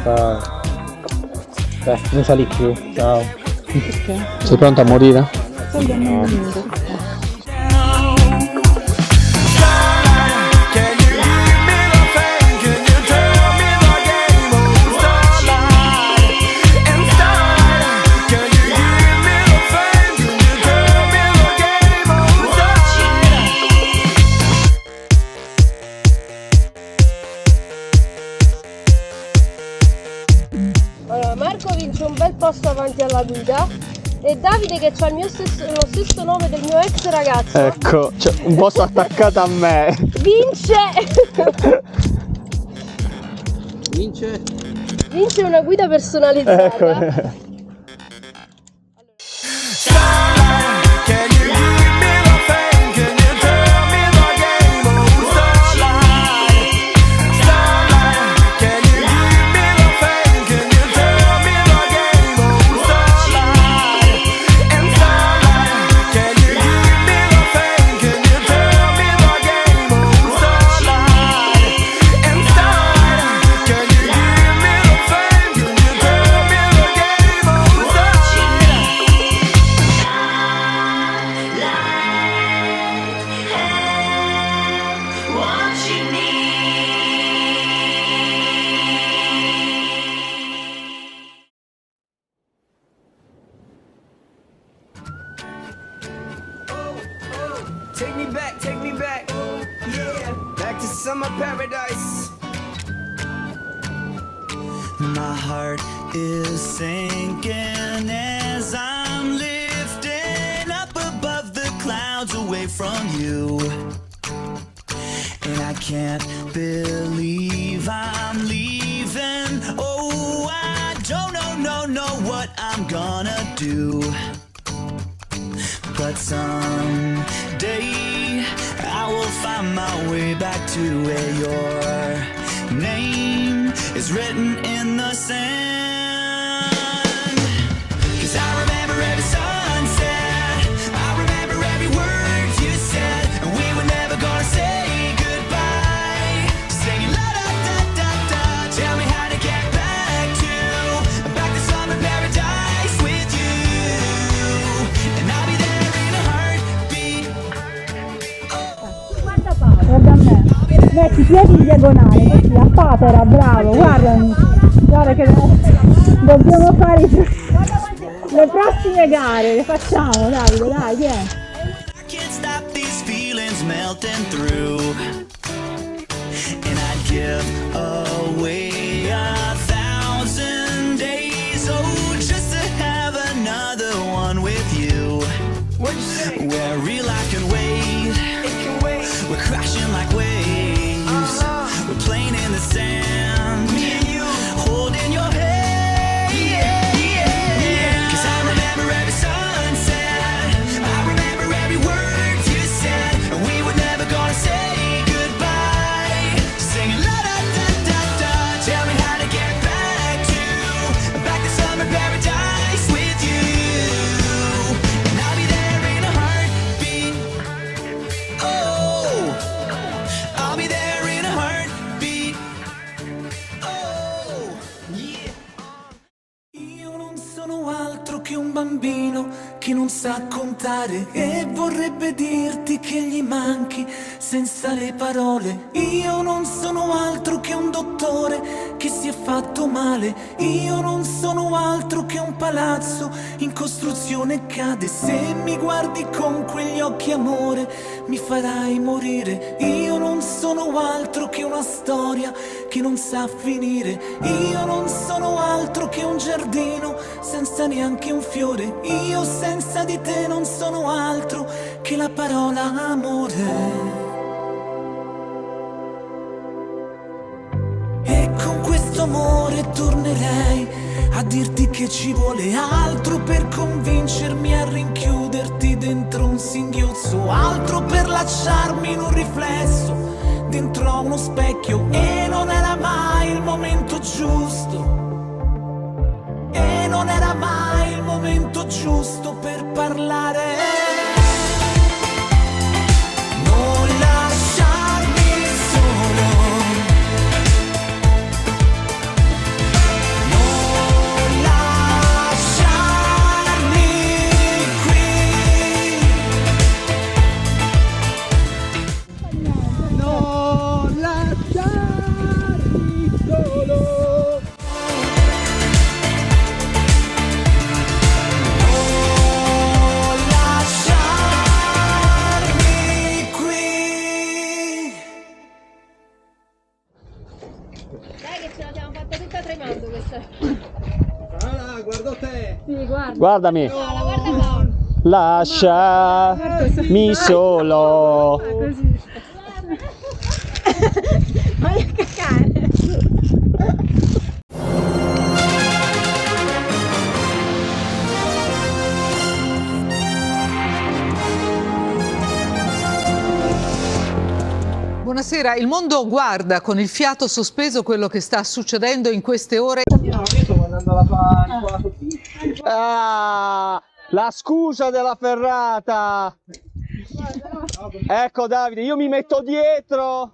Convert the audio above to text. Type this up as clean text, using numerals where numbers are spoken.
Ciao. Beh, non sali più. Ciao. Perché? Sei pronto a morire? No. Allora, Marco vince un bel posto avanti alla guida e Davide che ha lo stesso nome del mio ex ragazzo. Ecco, cioè, un posto attaccato a me. Vince! Vince una guida personalizzata. Ecco. Take me back, yeah, back to summer paradise. My heart is sinking as I'm lifting up above the clouds away from you. And I can't believe I'm leaving. Oh, I don't know what I'm gonna do. But someday I will find my way back to where your name is written in the sand. 'Cause I remember every sunset, I remember every word you said, and we were never gonna say goodbye. Singing la da da da da, tell me how to get back to summer paradise with you, and I'll be there. Guarda a me, metti i piedi in diagonale, così, a papera, bravo, guarda che dobbiamo fare le prossime gare, le facciamo, Davide, dai, vieni. I can't stop these feelings melting through, and I'd give away 1,000 days, oh, just to have another one with you. Where real life can wait, we're crashing like waves, we're playing in the sand, me and you, holding your hand, yeah. 'Cause I remember every sunset, I remember every word you said, and we were never gonna say goodbye. Singing la da da da da, tell me how to get back to summer paradise with you, and I'll be there in a heartbeat. Oh, I'll be there in a heartbeat. Oh, yeah. Io non sono altro che un bambino che non sa contare e vorrebbe dirti che gli manchi senza le parole. Io non sono altro che un dottore che si è fatto male. Io non sono altro che un palazzo in costruzione e cade. Se mi guardi con quegli occhi, amore, mi farai morire. Io non sono altro che una storia che non sa finire. Io non sono altro che un giardino senza neanche un fiore. Io senza di te non sono altro che la parola amore. E con questo amore tornerei a dirti che ci vuole altro per convincermi a rinchiuderti dentro un singhiozzo, altro per lasciarmi in un riflesso dentro a uno specchio. E non era mai il momento giusto, e non era mai il momento giusto per parlare. Non lasciarmi solo, sta tremando questa. Ah, guarda te! Sì, guarda. Guardami. No, la guarda qua. Lasciami solo. Così. Vai a cacare. Buonasera, il mondo guarda con il fiato sospeso quello che sta succedendo in queste ore. Io sto mandando la tua tutti. Ah, la scusa della Ferrata. Ecco Davide, io mi metto dietro.